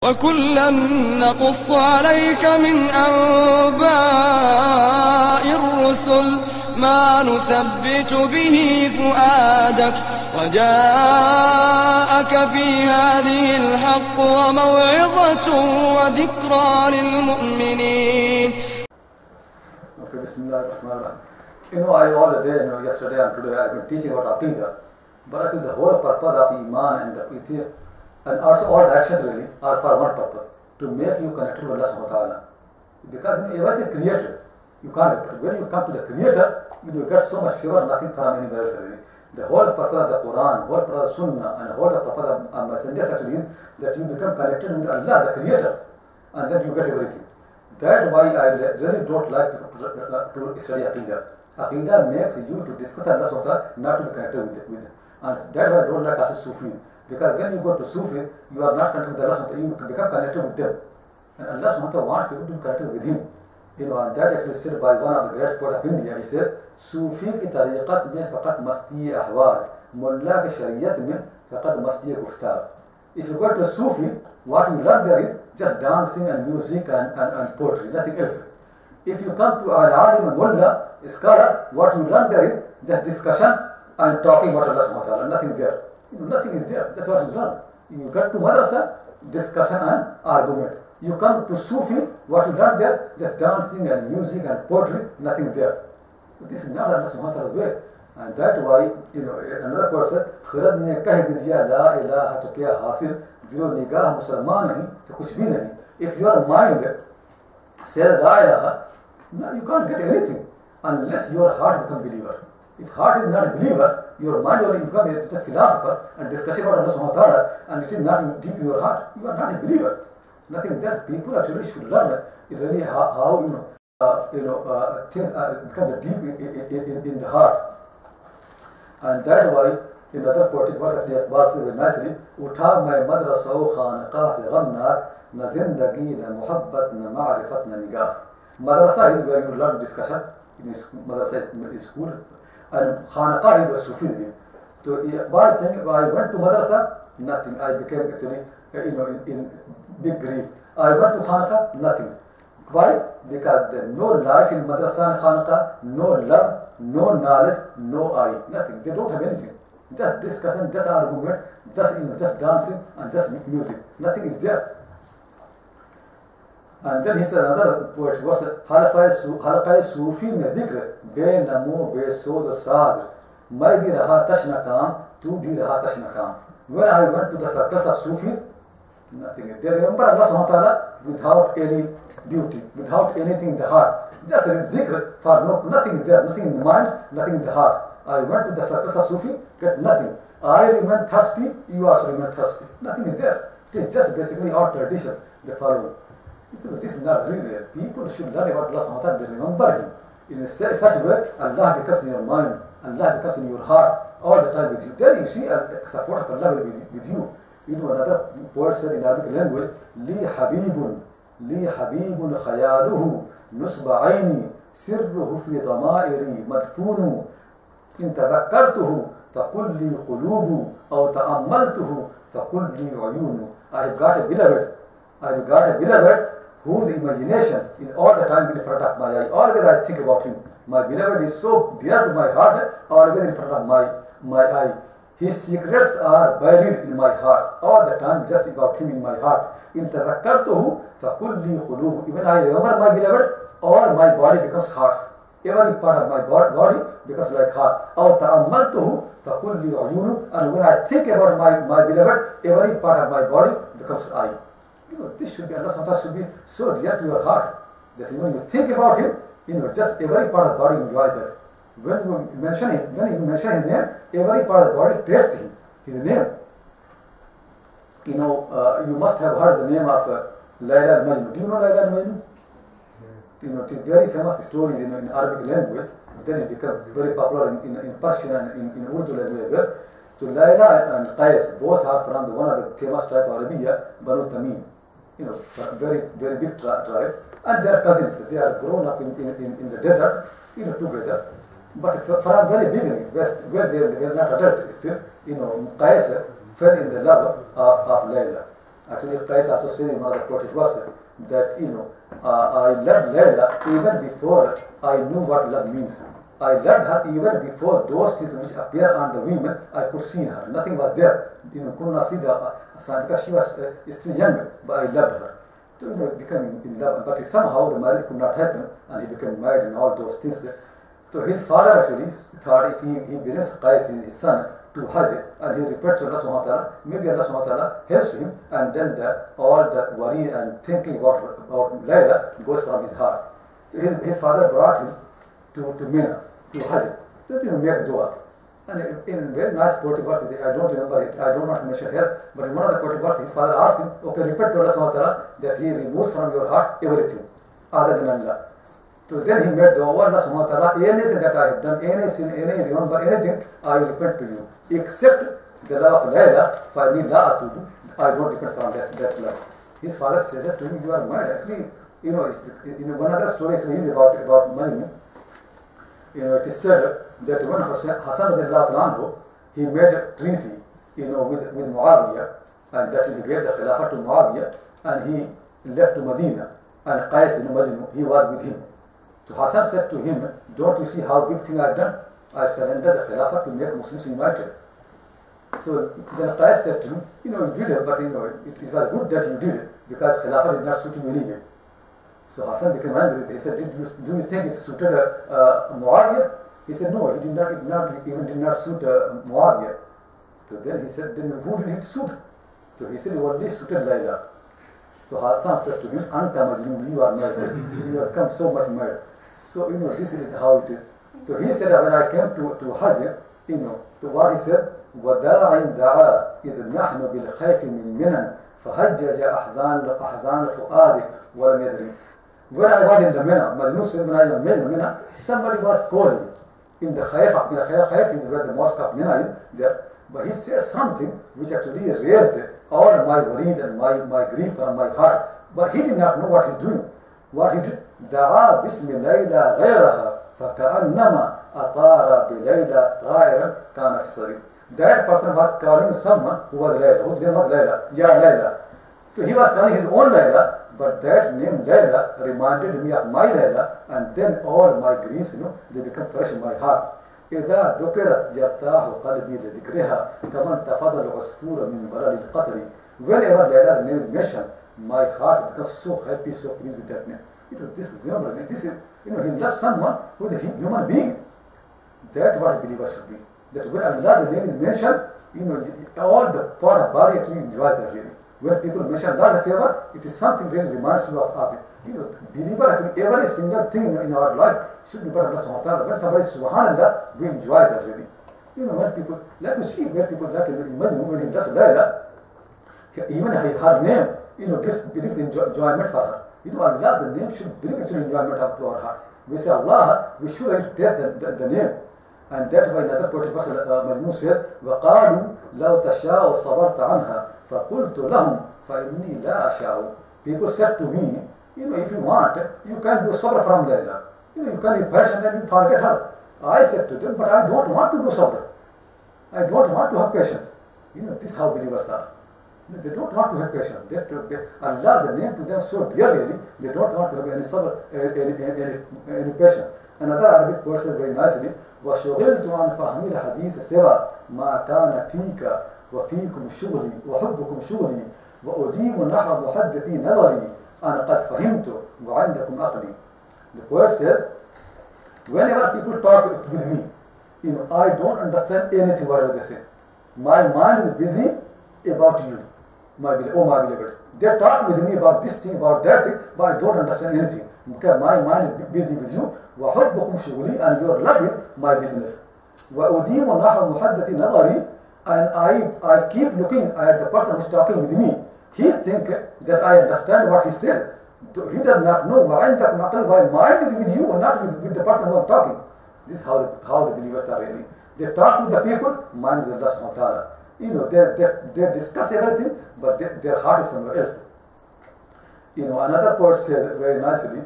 وكلا نقص عليك من أنباء الرسل ما نثبت به فؤادك وجاءك في هذه الحق وموعظة وذكرى للمؤمنين. Okay, Bismillahirrahmanirrahim. I all the day, yesterday and today I've been teaching about Aqida, but I think the whole purpose of Iman and the Aqida and also all the actions really are for one purpose, to make you connected with Allah subhanahu wa ta'ala. Because everything created, you can't, but when you come to the Creator, you get so much favor, nothing from anywhere else really. The whole purpose of the Quran, whole purpose of Sunnah, and whole purpose of messengers actually is that you become connected with Allah, the Creator, and then you get everything. That's why I really don't like to study Aqida. Aqida makes you to discuss Allah subhanahu wa ta'ala, not to be connected with it. And that's why I don't like also Sufi. Because when you go to Sufi, you are not connected with Allah subhanahu wa ta'ala, you become connected with them. And Allah subhanahu wa ta'ala wants people to be connected with Him. And that actually said by one of the great poets of India. He said, Sufi ki tariqat mein faqat masti ahwal, mulla ki shariyat mein faqat masti guftar. If you go to Sufi, what you learn there is just dancing and music and poetry, nothing else. If you come to an alim and mullah, a scholar, what you learn there is just discussion and talking about Allah subhanahu wa ta'ala, nothing there. Nothing is there. That's what you learn. You get to madrasa, discussion and argument. You come to Sufi, what you learn there, just dancing and music and poetry, nothing there. This is not Allah subhanahu wa ta'ala's way. And that's why, another person, Khurad ne kah bhi diya la ilaha to kya hasil, dilo nigah Musalman nahi, to kuch bhi nahi. If your mind says la ilaha, you can't get anything unless your heart becomes believer. If heart is not a believer, your mind only become just philosopher and discussing about Allah subhanahu wa ta'ala, and it is not deep in your heart, you are not a believer. Nothing there. People actually should learn it really how things becomes deep in the heart. And that's why in other poetic verse Iqbal says very nicely, Utha mai madrasa o khanqah se ghamnak na zindagi na muhabbat na ma'rifat na nigah. Madrasa is where you learn discussion. Madrasa is school. And Khanaqah is a Sufism. So Iqbal is saying, I went to Madrasa, nothing. I became actually, in big grief. I went to Khanaqah, nothing. Why? Because there is no life in Madrasa and Khanaqah, no love, no knowledge, no eye, nothing. They don't have anything. Just discussion, just argument, just dancing and just music. Nothing is there. And then he said another poet was halaqai Sufi mein dhikr be namo be soz saad mai bhi raha tashna kaam tu bhi raha tashna kaam. When I went to the circles of Sufis, nothing. They remember Allah subhanahu wa ta'ala without any beauty, without anything in the heart. Just dhikr for nothing is there, nothing in the mind, nothing in the heart. I went to the circles of Sufi, get nothing. I remain thirsty, you also remain thirsty. Nothing is there. It is just basically our tradition, the following. This is not really real. People should learn about Allah subhanahu wa ta'ala, they remember Him. In such a way, Allah becomes in your mind, Allah becomes in your heart all the time with you. Then you see support of Allah will be with you. Another poet said in Arabic language, Li habibun khayaluhu nusba ayni sirruhu fi dhama'iri madfunu in tadhakkartuhu faqul li qulubu aw ta'ammaltuhu faqul li uyunu. I have got a beloved whose imagination is all the time in front of my eye. Always I think about him. My beloved is so dear to my heart, always in front of my eye. His secrets are buried in my heart. All the time just about him in my heart. In tadhakkartuhu fakulli qulubu. Even I remember my beloved, all my body becomes hearts. Every part of my body becomes like heart. Aw ta'ammaltuhu fakulli uyunu. And when I think about my beloved, every part of my body becomes eye. This should be, Allah subhanahu wa ta'ala should be so dear to your heart that when you think about Him, just every part of the body enjoys that. When you mention His name, every part of the body tastes His name. You must have heard the name of Layla al-Majnun. Do you know Layla al-Majnun? It is very famous story in Arabic language. Then it became very popular in Persian and in Urdu language as well. So Layla and Qais both are from one of the famous tribes of Arabia, Banu Tamim. Very, very big tribes, and they are cousins. They are grown up in the desert, together. But from very beginning, where they were not adult still, Qais fell in the love of Layla. Actually, Christ also said in one of the poetic verses that, I loved Layla even before I knew what love means. I loved her even before those things which appear on the women, I could see her. Nothing was there. Could not see the sign because she was still young, but I loved her. So, becoming in love. But somehow the marriage could not happen, and he became married and all those things. So his father actually thought if he brings Qais, his son, to Hajj, and he reports to Allah subhanahu wa ta'ala, maybe Allah subhanahu wa ta'ala helps him, and then all the worry and thinking about Layla goes from his heart. So his father brought him to Mina, to Hajj, to make dua. And in very nice poetic verses, I don't remember it, I don't want to mention here, but in one of the poetic verses, his father asked him, okay, repent to Allah subhanahu wa ta'ala that he removes from your heart everything other than Allah. So then he made dua, Allah subhanahu wa ta'ala, anything that I have done, any sin, any remember, anything, I repent to you. Except the love of Layla, فَإِنِّي لَا أَتُوبُ, I don't repent from that love. His father said that to him, you are mad. Actually, one other story actually is about money. It is said that when Hasan, he made a treaty, with Muawiyah, and that he gave the Khilafah to Muawiyah, and he left to Medina, and Qais Majnun, he was with him. So Hasan said to him, don't you see how big thing I have done? I surrendered the Khilafah to make Muslims united. So then Qais said to him, you did it, but it was good that you did it, because Khilafah did not suit you anyway. So Hasan became angry. He said, do you think it suited Muawiyah? He said, no, it did not suit Muawiyah. So then he said, then who did it suit? So he said, it only suited Layla. So Hasan said to him, Anta Majnun, you are mad. You have come so much mad. So, this is how it is. So he said that when I came to Hajj, to what he said, وَدَاعٍ دَعَا إِذْ نَحْنُ بِالْخَيْفِ مِنْ مِنًا فَهَجَّجَ أَحْزَانَ الْفُؤَادِ وَلَمْ يَدْرِي. When I was in the Mina, Majnun said when I was in Mina, somebody was calling in the Khayf of Mina. Khayf is where the mosque of Mina is there. But he said something which actually raised all my worries and my grief from my heart. But he did not know what he's doing. What he did, دَعَا بِسْمِ لَيْلَى غَيْرَهَا فَكَأَنَّمَا أَطَارَ بِلَيْلَى طَائِرًا كَانَ فِي صَرِيرٍ. That person was calling someone who was Layla, whose name was Layla, Ya Layla. So he was calling his own Layla, but that name Layla reminded me of my Layla, and then all my griefs, they become fresh in my heart. إِذَا ذُكِرَتْ يَرْتَاحُ قَلْبِي لِذِكْرِهَا كَمَنْ تَفَضَ الْعُصْفُورَ مِنْ بَلَدِ الْقَطْرِ. Whenever Layla's name is mentioned, my heart becomes so happy, so pleased with that name. This is, he loves someone who is a human being. That's what a believer should be. That when Allah's name is mentioned, all the part of body actually enjoys that really. When people mention Allah's favor, it is something really reminds you of it. Believer actually, every single thing in our life should be part of Allah subhanahu wa ta'ala. When somebody is subhanallah, we enjoy that really. When people, like you see, where people like imagine when he does Layla, even her name, brings enjoyment for her. Allah's name should bring actually enjoyment up to our heart. We say Allah, we should really taste the name. And that's why another poetic verse, Majnun said, وَقَالُوا لَوْ تَشَاءُ صَبَرْتَ عَنْهَا فَقُلْتُ لَهُمْ فَإِنِّي لَا أَشَاءُ. People said to me, if you want, you can do sabr from Layla. You can be patient and you forget her. I said to them, but I don't want to do sabr. I don't want to have patience. This is how believers are. They don't want to have patience. Allah's name to them so dear really, they don't want to have any sabr, any patience. Another Arabic poet says very nicely, وَشُغِلْتُ عَنْ فَهْمِ الْحَدِيثِ سِوَى مَا كَانَ فِيكَ وَفِيكُمْ شُغْلِي وَحُبُّكُمْ شُغْلِي وَأُدِيمُ نَحْوَ مُحَدِّثِي نَظَرِي أَنَا قَدْ فَهِمْتُ وَعِنْدَكُمْ أَقْلِي. The poet said, whenever people talk with me, I don't understand anything whatever they say. My mind is busy about you, my beloved. They talk with me about this thing, about that thing, but I don't understand anything. Because my mind is busy with you. وَحُبُّكُمْ شُغْلِي, and your love is my business. وَأُدِيمُ نَحْوَ مُحَدَّثِ نَظَرِي, and I keep looking at the person who is talking with me. He thinks that I understand what he said. He does not know why my mind is with you, not with the person who I'm talking. This is how the believers are really. They talk with the people, mind is with Allah subhanahu wa ta'ala. They discuss everything, but their heart is somewhere else. Another poet said very nicely,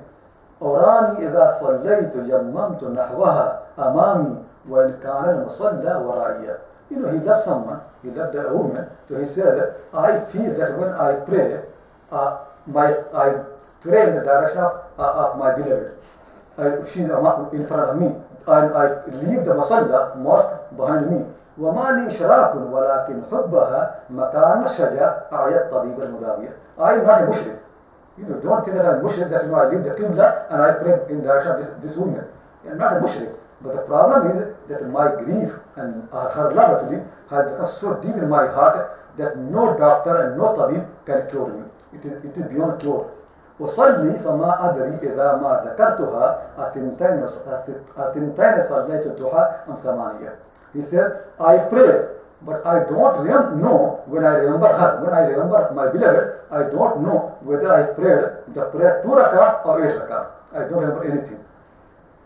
أراني إذا صليت يممت نحوها أمامي وإن كان المصلى ورائيا. He loved someone, he loved a woman, so he said, I feel that when I pray, I pray in the direction of my beloved. She's in front of me, and I leave the mosque behind me. وما لي شراك ولكن حبها مكان الشجاع أعيت طبيب المداوية. I am not a mushrik. Don't think that I am mushrik, that I leave the Qibla and I pray in the direction of this woman. I am not a mushrik. But the problem is that my grief and her love actually has become so deep in my heart that no doctor and no tabib can cure me. It is beyond cure. أصلي فما أدري إذا ما ذكرتها أتنتين صليت الضحى أم ثمانية. He said, I pray, but I don't know when I remember her. When I remember my beloved, I don't know whether I prayed the prayer 2 rakah or 8 rakah. I don't remember anything.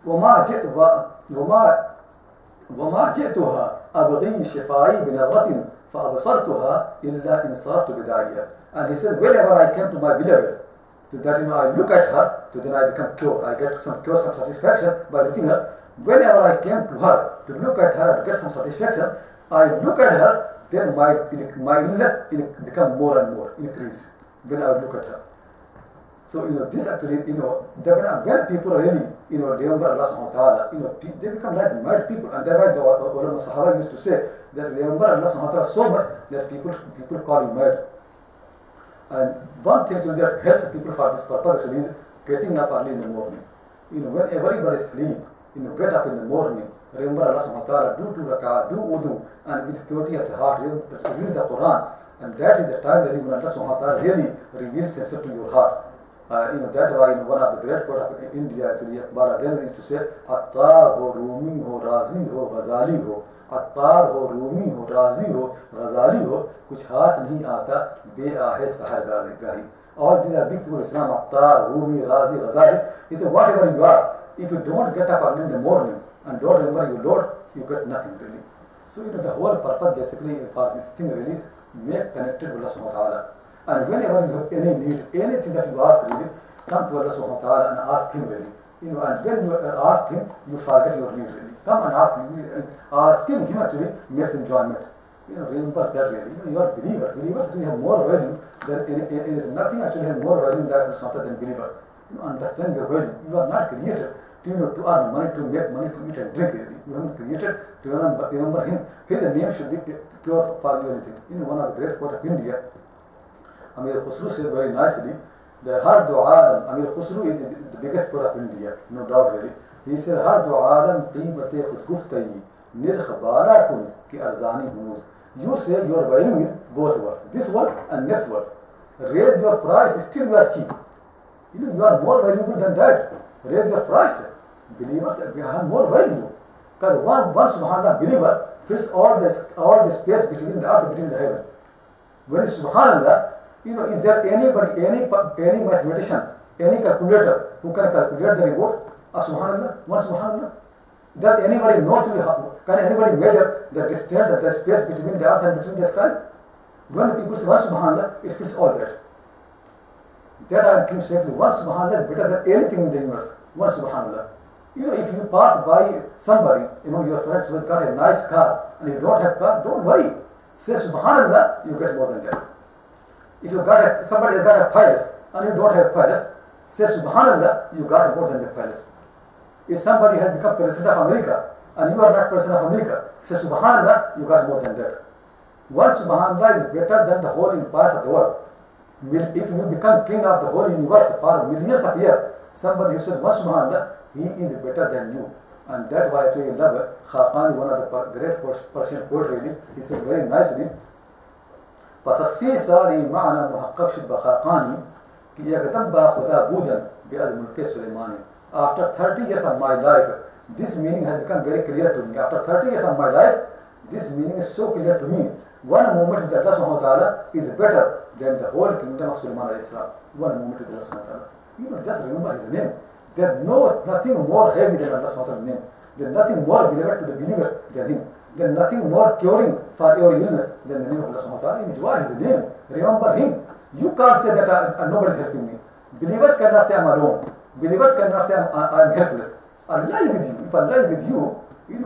وما جئتها أبغي شفاعي بنظرة فأبصرتها إلا إن صرفت بداعية. And he said, whenever I came to my beloved, to that I look at her, to then I become cured. I get some cure, some satisfaction by looking at her. Whenever I came to her, to look at her and get some satisfaction, I look at her, then my illness become more and more increased when I look at her. So this actually when people really remember Allah subhanahu wa ta'ala, they become like mad people, and that's why the ulama Sahaba used to say that remember Allah subhanahu wa ta'ala so much that people call you mad. And one thing that helps people for this purpose actually is getting up early in the morning. When everybody sleep, get up in the morning, remember Allah subhanahu wa ta'ala, do 2 rak'ah, do wudu, and with purity of the heart, read the Quran, and that is the time really when Allah subhanahu wa ta'ala really reveals himself to your heart. That's why one of the great poets of India actually, Akbar again used to say, Attar ho, Rumi ho, Razi ho, Ghazali ho, Attar ho, Rumi ho, Razi ho, Ghazali ho, kuch haath nahi aata, be aahe sahar gahi. All these are big people in Islam, Attar, Rumi, Razi, Ghazali. He said, whatever you are, if you don't get up early in the morning and don't remember your Lord, you get nothing really. So the whole purpose basically for this thing really is make connected with Allah subhanahu wa ta'ala. And whenever you have any need, anything that you ask really, come to Allah subhanahu wa ta'ala and ask him really. And when you ask him, you forget your need really. Come and ask him. Asking him actually makes enjoyment. Remember that really. You are a believer. Believers actually have more value than it is nothing actually has more value in that than believer. Understand your value. You are not created to earn money, to make money, to eat and drink. You haven't created to remember him. His name should be pure for you anything. One of the great poets of India, Amir Khusru said very nicely, the Har do Alam, Amir Khusru is the biggest poet of India, no doubt really. He said, Har do Alam qeemate khud guftayi, nirkh bala kun ki arzani hunuz. You say your value is both words, this word and next word. Raise your price, still you are cheap. You are more valuable than that. Raise your price. Believers have more value. Because one subhanallah believer fills all the space between the earth, between the heaven. When subhanallah, is there anybody, any mathematician, any calculator who can calculate the reward of subhanallah? One subhanallah? Does anybody know can anybody measure the distance and the space between the earth and between the sky? When people say one subhanallah, it fills all that. That I am keep saying, one subhanallah is better than anything in the universe. One subhanallah. If you pass by somebody among your friends who has got a nice car and you don't have car, don't worry. Say subhanallah, you get more than that. If you somebody has got a palace and you don't have a palace, say subhanallah, you got more than the palace. If somebody has become president of America and you are not president of America, say subhanallah, you got more than that. One subhanallah is better than the whole empires of the world. If you become king of the whole universe for millions of years, somebody who says one subhanallah, he is better than you. And that's why actually love Khaqani, one of the great Persian poets really, he said very nicely, فَسَسِّي سَارِي مَعْنَا مُحَقَّقْ شِبَّ خَاقَانِي كِي يَقْدَمْ بَا خُدَى بُودًا بِأَزْ مُلْكِ سُلَيْمَانِ. After 30 years of my life, this meaning has become very clear to me. After 30 years of my life, this meaning is so clear to me. One moment with Allah subhanahu wa ta'ala is better than the whole kingdom of Sulaiman alayhi salam. One moment with Allah subhanahu wa ta'ala. Just remember his name. There's nothing more heavy than Allah subhanahu wa ta'ala's name. There's nothing more beloved to the believers than him. There's nothing more curing for your illness than the name of Allah subhanahu wa ta'ala. Enjoy his name. Remember him. You can't say that nobody is helping me. Believers cannot say I'm alone. Believers cannot say I'm helpless. Allah is with you. If Allah is with you,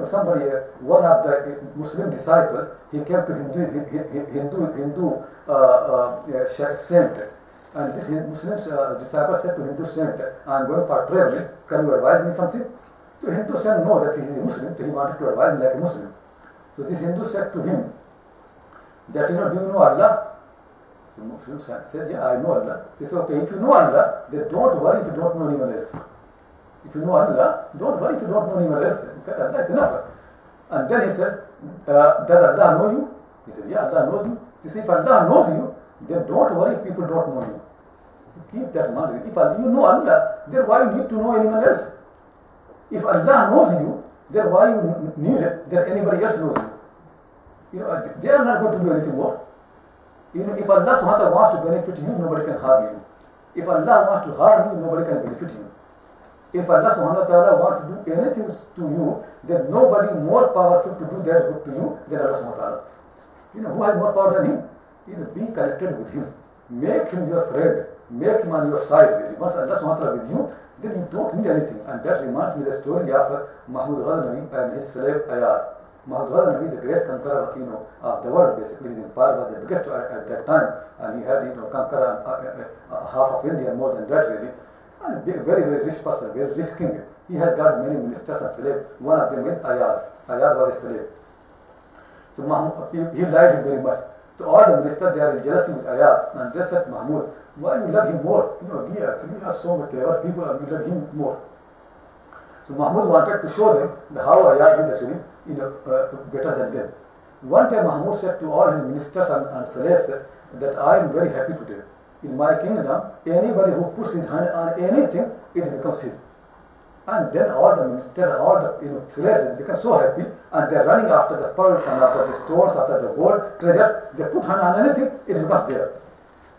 Somebody, one of the Muslim disciple, he came to Hindu saint, and this Muslim disciple said to Hindu saint, I am going for traveling, can you advise me something? So Hindu saint know that he is a Muslim, so he wanted to advise him like a Muslim. So this Hindu said to him that, do you know Allah? So Muslim said, yeah, I know Allah. He said, okay, if you know Allah, then don't worry if you don't know anyone else. If you know Allah, don't worry if you don't know anyone else. Okay, Allah is enough. And then he said, does Allah know you? He said, yeah, Allah knows me. He said, if Allah knows you, then don't worry if people don't know you. Keep that in mind. If you know Allah, then why you need to know anyone else? If Allah knows you, then why you need that anybody else knows you? They are not going to do anything more. If Allah subhanahu wa ta'ala wants to benefit you, nobody can harm you. If Allah wants to harm you, nobody can benefit you. If Allah subhanahu wa ta'ala wants to do anything to you, then nobody more powerful to do that good to you than Allah subhanahu wa ta'ala. Who has more power than him? Be connected with him. Make him your friend. Make him on your side, really. Once Allah subhanahu wa ta'ala with you, then you don't need anything. And that reminds me of the story of Mahmud Ghaznavi and his slave Ayaz. Mahmud Ghaznavi, the great conqueror of the world, basically his empire was the biggest at that time, and he had conquered half of India, more than that really. And a very, very rich person, very rich king. He has got many ministers and slaves. One of them is Ayaz. Ayaz was a slave. So Mahmud, he liked him very much. So all the ministers, they are in jealousy with Ayaz, and they said, Mahmud, why you love him more? We are so much clever people, and we love him more. So Mahmud wanted to show them how Ayaz is actually better than them. One day Mahmud said to all his ministers and slaves that I am very happy today. In my kingdom, anybody who puts his hand on anything, it becomes his. And then all the ministers, all the slaves, they become so happy, and they are running after the pearls and after the stones, after the gold treasures. They put hand on anything, it becomes there.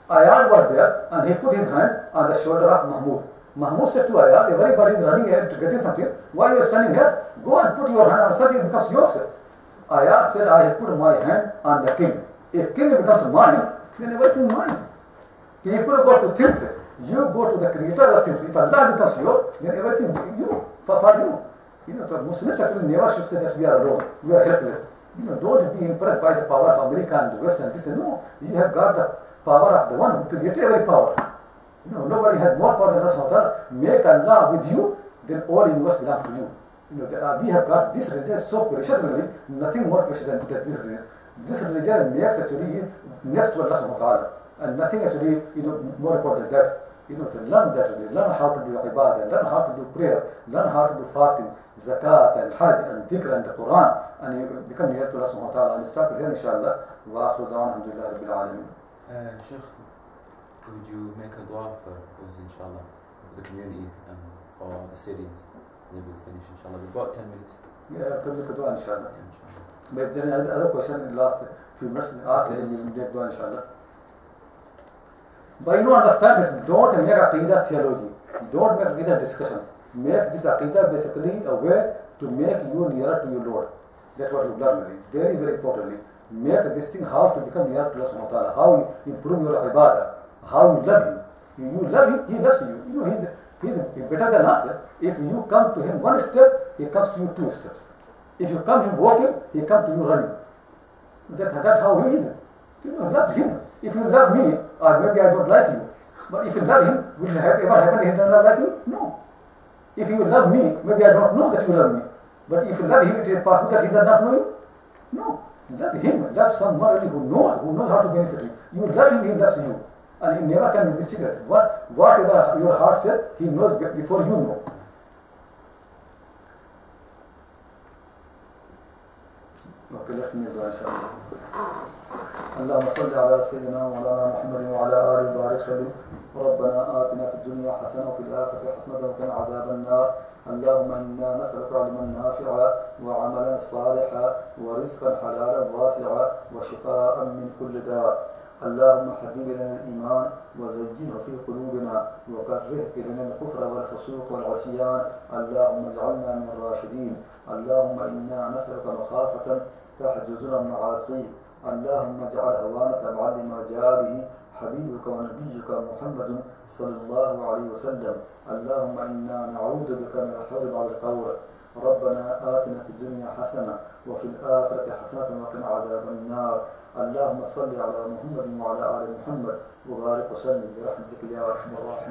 Ayaz was there, and he put his hand on the shoulder of Mahmud. Mahmud said to Ayaz, everybody is running here to getting something. Why you are standing here? Go and put your hand on something, it becomes yours. Ayaz said, I have put my hand on the king. If king becomes mine, then everything is mine. People go to things. You go to the creator of things. If Allah becomes yours, then everything you for you. So Muslims actually never should say that we are alone, we are helpless. Don't be impressed by the power of America and the West and this. No, you have got the power of the one who created every power. Nobody has more power than Allah subhanahu wa ta'ala. Make Allah with you, then all universe belongs to you. We have got this religion so precious, really, nothing more precious than this religion. This religion makes actually next to Allah subhanahu wa ta'ala. And nothing actually, more important than that. To learn that, learn how to do ibadah, learn how to do prayer, learn how to do fasting, zakat and hajj and dhikr and the Quran, and you become near to Allah subhanahu wa ta'ala. And start here, inshallah. Wa akhiru da'wana alhamdulillah rabbil alameen. Sheikh, would you make a dua for us, inshallah, for the community and for the city? And then we'll finish, inshallah. We've got 10 minutes. Yeah, I'll make a dua, inshallah. Yeah, inshallah. But if there is other question in the last few minutes, ask them, we will make dua, inshallah. But understand this, don't make Aqida theology. Don't make Aqida discussion. Make this Aqida basically a way to make you nearer to your Lord. That's what you learn really. Very, very importantly. Make this thing how to become nearer to Allah subhanahu wa ta'ala. How you improve your ibadah. How you love him. You love him, he loves you. He's better than us. If you come to him one step, he comes to you 2 steps. If you come him walking, he comes to you running. That's how he is. Love him. If you love me, or maybe I don't like you, but if you love him, will it ever happen that he does not like you? No. If you love me, maybe I don't know that you love me, but if you love him, it is possible that he does not know you? No. Love him. Love someone really who knows how to benefit you. You love him, he loves you. And he never can be secret. Whatever your heart said, he knows before you know. Okay, let's make dua, inshallah. اللهم صل على سيدنا مولانا محمد وعلى آله وبارك وسلم. ربنا آتنا في الدنيا حسنة وفي الآخرة حسنة وقنا عذاب النار. اللهم إنا نسألك علما نافعا وعملا صالحا ورزقا حلالا واسعا وشفاء من كل داء. اللهم حبب إلينا الإيمان وزينه في قلوبنا وكره إلينا الكفر والفسوق والعصيان. اللهم اجعلنا من الراشدين. اللهم إنا نسألك مخافة تحجزنا المعاصي. اللهم اجعل هوانا تبعا لما جاء به حبيبك ونبيك محمد صلى الله عليه وسلم. اللهم إنا نعوذ بك من الحول على القول ربنا آتنا في الدنيا حسنة وفي الآخرة حسنة وقنا عذاب النار. اللهم صل على محمد وعلى آل محمد وبارك وسلم برحمتك يا أرحم الراحمين.